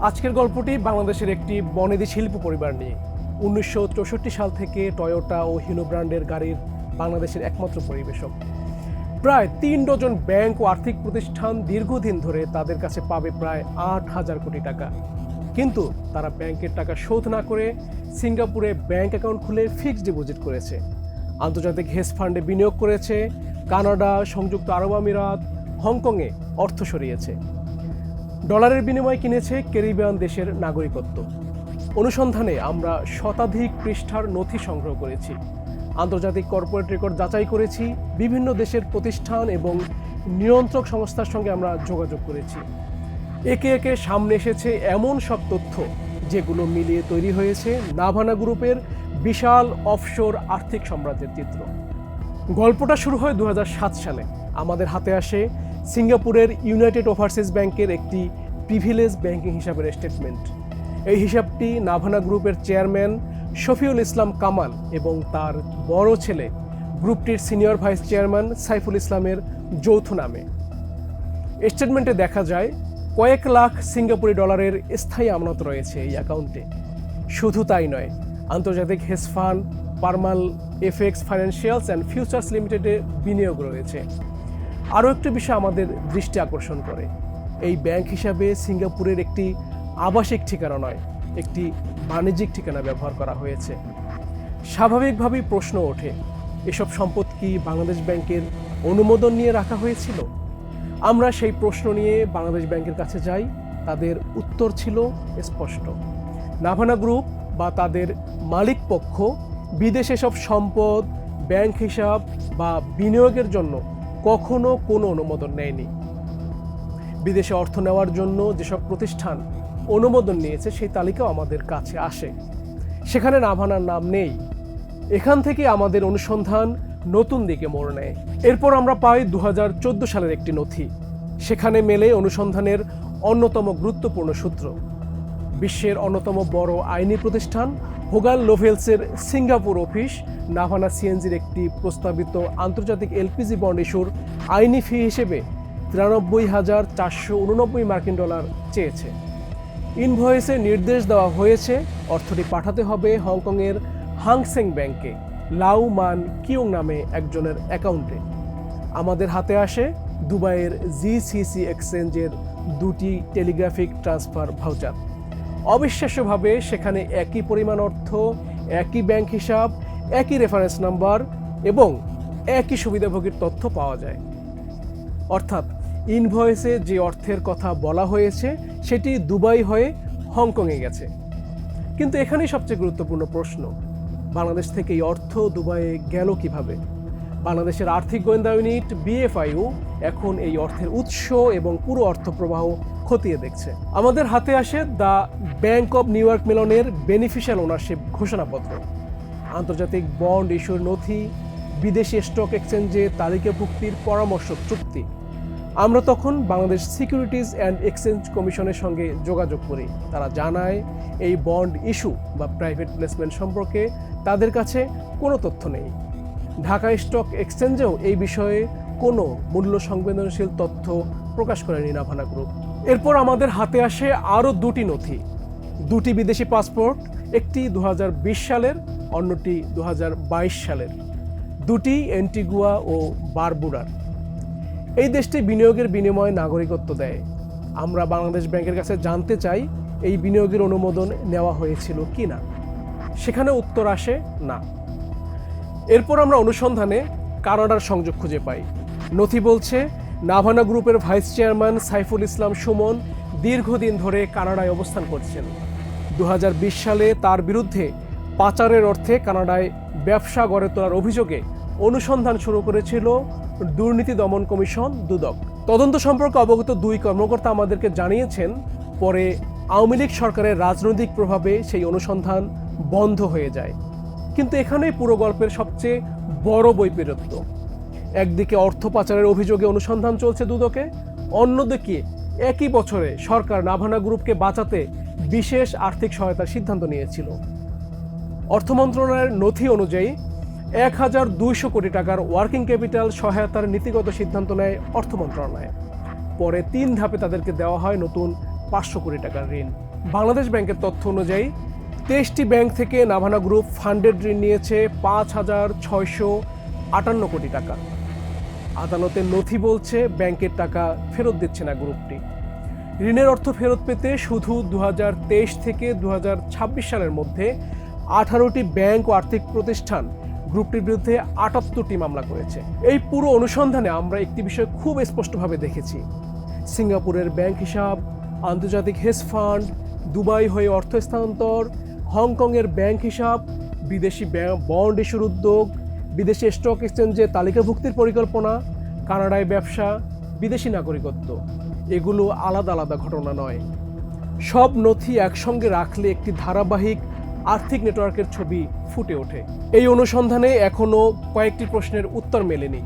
আজকের গল্পটি বাংলাদেশের একটি বনেদি শিল্প পরিবার নিয়ে। 1964 সাল থেকে টয়োটা ও হিনো ব্র্যান্ডের গাড়ির বাংলাদেশের একমাত্র পরিবেশক। প্রায় 3 ডজন ব্যাংক ও আর্থিক প্রতিষ্ঠান দীর্ঘদিন ধরে তাদের কাছে পাবে প্রায় 8,000 কোটি টাকা, কিন্তু তারা ব্যাংকের টাকা শোধ না করে সিঙ্গাপুরে ব্যাংক অ্যাকাউন্ট খুলে ফিক্সড ডিপোজিট করেছে, আন্তর্জাতিক হেজ ফান্ডে বিনিয়োগ করেছে, কানাডা, সংযুক্ত আরব আমিরাত, হংকংয়ে অর্থ সরিয়েছে, ডলারের বিনিময়ে কিনেছে ক্যারিবিয়ান দেশের নাগরিকত্ব। অনুসন্ধানে আমরা শতাধিক পৃষ্ঠার নথি সংগ্রহ করেছি, আন্তর্জাতিক কর্পোরেট রেকর্ড যাচাই করেছি, বিভিন্ন দেশের প্রতিষ্ঠান এবং নিয়ন্ত্রক সংস্থার সঙ্গে আমরা যোগাযোগ করেছি। একে একে সামনে এসেছে এমন সব তথ্য যেগুলো মিলিয়ে তৈরি হয়েছে নাভানা গ্রুপের বিশাল অফশোর আর্থিক সাম্রাজ্যের চিত্র। গল্পটা শুরু হয় 2007 সালে। আমাদের হাতে আসে সিঙ্গাপুরের ইউনাইটেড ওভারসিজ ব্যাংকের একটি প্রিভিলেজ ব্যাংকিং হিসাবের স্টেটমেন্ট। এই হিসাবটি নাভানা গ্রুপের চেয়ারম্যান শফিউল ইসলাম কামাল এবং তার বড় ছেলে গ্রুপটির সিনিয়র ভাইস চেয়ারম্যান সাইফুল ইসলামের যৌথ নামে। স্টেটমেন্টে দেখা যায় কয়েক লাখ সিঙ্গাপুরি ডলারের স্থায়ী আমানত রয়েছে এই অ্যাকাউন্টে। শুধু তাই নয়, আন্তর্জাতিক hedge fund Permal FX financials and futures লিমিটেডে বিনিয়োগ রয়েছে। আরও একটি বিষয় আমাদের দৃষ্টি আকর্ষণ করে, এই ব্যাংক হিসাবে সিঙ্গাপুরের একটি আবাসিক ঠিকানা নয়, একটি বাণিজ্যিক ঠিকানা ব্যবহার করা হয়েছে। স্বাভাবিকভাবেই প্রশ্ন ওঠে, এসব সম্পদ কি বাংলাদেশ ব্যাংকের অনুমোদন নিয়ে রাখা হয়েছিল? আমরা সেই প্রশ্ন নিয়ে বাংলাদেশ ব্যাংকের কাছে যাই। তাদের উত্তর ছিল স্পষ্ট। নাভানা গ্রুপ বা তাদের মালিক পক্ষ বিদেশে সব সম্পদ, ব্যাংক হিসাব বা বিনিয়োগের জন্য কখনো কোনো অনুমোদন নেয়নি। বিদেশে অর্থ নেওয়ার জন্য যেসব প্রতিষ্ঠান অনুমোদন নিয়েছে সেই তালিকাও আমাদের কাছে আসে, সেখানে নাভানার নাম নেই। এখান থেকে আমাদের অনুসন্ধান নতুন দিকে মোড় নেয়। এরপর আমরা পাই 2014 সালের একটি নথি। সেখানে মেলে অনুসন্ধানের অন্যতম গুরুত্বপূর্ণ সূত্র। বিশ্বের অন্যতম বড় আইনি প্রতিষ্ঠান হোগান লোভেলসের সিঙ্গাপুর অফিস নাভানা সিএনজির একটি প্রস্তাবিত আন্তর্জাতিক এলপিজি বন্ড ইস্যুর আইনি ফি হিসেবে 93,489 মার্কিন ডলার চেয়েছে। ইনভয়েসে নির্দেশ দেওয়া হয়েছে অর্থটি পাঠাতে হবে হংকংয়ের হাংসেং ব্যাংকে লাউ মান কিউং নামে একজনের অ্যাকাউন্টে। আমাদের হাতে আসে দুবাইয়ের জিসিসি এক্সচেঞ্জের 2টি টেলিগ্রাফিক ট্রান্সফার ভাউচার। অবিশ্বাস্যভাবে সেখানে একই পরিমাণ অর্থ, একই ব্যাংক হিসাব, একই রেফারেন্স নাম্বার এবং একই সুবিধাভোগীর তথ্য পাওয়া যায়। অর্থাৎ ইনভয়েসে যে অর্থের কথা বলা হয়েছে সেটি দুবাই হয়ে হংকংয়ে গেছে। কিন্তু এখানেই সবচেয়ে গুরুত্বপূর্ণ প্রশ্ন, বাংলাদেশ থেকে এই অর্থ দুবাইয়ে গেল কিভাবে? বাংলাদেশের আর্থিক গোয়েন্দা ইউনিট বিএফআইও এখন এই অর্থের উৎস এবং পুরো অর্থ প্রবাহ খতিয়ে দেখছে। আমাদের হাতে আসে the bank of New York মেলনের বেনিফিশিয়াল ওনারশিপ ঘোষণাপত্র, আন্তর্জাতিক বন্ড ইস্যুর নথি, বিদেশি স্টক এক্সচেঞ্জে তালিকাভুক্তির পরামর্শক চুক্তি। আমরা তখন বাংলাদেশ সিকিউরিটিজ অ্যান্ড এক্সচেঞ্জ কমিশনের সঙ্গে যোগাযোগ করি। তারা জানায় এই বন্ড ইস্যু বা প্রাইভেট প্লেসমেন্ট সম্পর্কে তাদের কাছে কোনো তথ্য নেই। ঢাকা স্টক এক্সচেঞ্জেও এই বিষয়ে কোনো মূল্য সংবেদনশীল তথ্য প্রকাশ করেনি নাভানা গ্রুপ। এরপর আমাদের হাতে আসে আরও 2টি নথি, 2টি বিদেশি পাসপোর্ট, একটি 2020 সালের, অন্যটি 2022 সালের, 2টি অ্যান্টিগুয়া ও বারবুডার। এই দেশটি বিনিয়োগের বিনিময়ে নাগরিকত্ব দেয়। আমরা বাংলাদেশ ব্যাংকের কাছে জানতে চাই এই বিনিয়োগের অনুমোদন নেওয়া হয়েছিল কি না। সেখানে উত্তর আসে না। এরপর আমরা অনুসন্ধানে কানাডার সংযোগ খুঁজে পাই। নথি বলছে নাভানা গ্রুপের ভাইস চেয়ারম্যান সাইফুল ইসলাম সুমন দীর্ঘদিন ধরে কানাডায় অবস্থান করছেন। 2020 সালে তার বিরুদ্ধে পাচারের অর্থে কানাডায় ব্যবসা গড়ে তোলার অভিযোগে অনুসন্ধান শুরু করেছিল দুর্নীতি দমন কমিশন দুদক। তদন্ত সম্পর্কে অবগত 2 কর্মকর্তা আমাদেরকে জানিয়েছেন পরে আওয়ামী লীগ সরকারের রাজনৈতিক প্রভাবে সেই অনুসন্ধান বন্ধ হয়ে যায়। কিন্তু এখানেই পুরো গল্পের সবচেয়ে বড় বৈপরীত্য। একদিকে অর্থ পাচারের অভিযোগে অনুসন্ধান চলছে দুদকে, অন্যদিকে একই বছরে সরকার নাভানা গ্রুপকে বাঁচাতে বিশেষ আর্থিক সহায়তার সিদ্ধান্ত নিয়েছিল। অর্থ মন্ত্রণালয়ের নথি অনুযায়ী 1,200 কোটি টাকার ওয়ার্কিং ক্যাপিটাল সহায়তার নীতিগত সিদ্ধান্ত নেয় অর্থ মন্ত্রণালয়। পরে 3 ধাপে তাদেরকে দেওয়া হয় নতুন 500 কোটি টাকার ঋণ। বাংলাদেশ ব্যাংকের তথ্য অনুযায়ী 23টি ব্যাংক থেকে নাভানা গ্রুপ ফান্ডেড ঋণ নিয়েছে 5,658 কোটি টাকা। আদালতের নথি বলছে ব্যাংকের টাকা ফেরত দিচ্ছে না গ্রুপটি। ঋণের অর্থ ফেরত পেতে শুধু 2023 থেকে 2026 সালের মধ্যে 18টি ব্যাংক ও আর্থিক প্রতিষ্ঠান গ্রুপটির বিরুদ্ধে 78টি মামলা করেছে। এই পুরো অনুসন্ধানে আমরা একটি বিষয় খুব স্পষ্টভাবে দেখেছি। সিঙ্গাপুরের ব্যাংক হিসাব, আন্তর্জাতিক হেজ ফান্ড, দুবাই হয়ে অর্থ স্থানান্তর, হংকংয়ের ব্যাংক হিসাব, বিদেশি বন্ড ইস্যুর উদ্যোগ, বিদেশি স্টক এক্সচেঞ্জে তালিকাভুক্তির পরিকল্পনা, কানাডায় ব্যবসা, বিদেশি নাগরিকত্ব, এগুলো আলাদা আলাদা ঘটনা নয়। সব নথি একসঙ্গে রাখলে একটি ধারাবাহিক আর্থিক নেটওয়ার্কের ছবি ফুটে ওঠে। এই অনুসন্ধানে এখনও কয়েকটি প্রশ্নের উত্তর মেলেনি।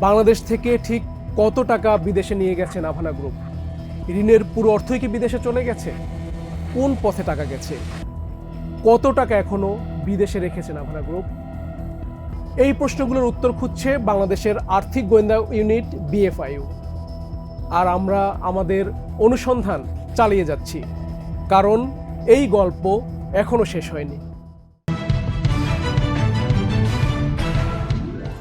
বাংলাদেশ থেকে ঠিক কত টাকা বিদেশে নিয়ে গেছে নাভানা গ্রুপ? ঋণের পুরো অর্থই কি বিদেশে চলে গেছে? কোন পথে টাকা গেছে? কত টাকা এখনো বিদেশে রেখেছে নাভানা গ্রুপ? এই প্রশ্নগুলোর উত্তর খুঁজছে বাংলাদেশের আর্থিক গোয়েন্দা ইউনিট BFIU। আর আমরা আমাদের অনুসন্ধান চালিয়ে যাচ্ছি, কারণ এই গল্প এখনো শেষ হয়নি।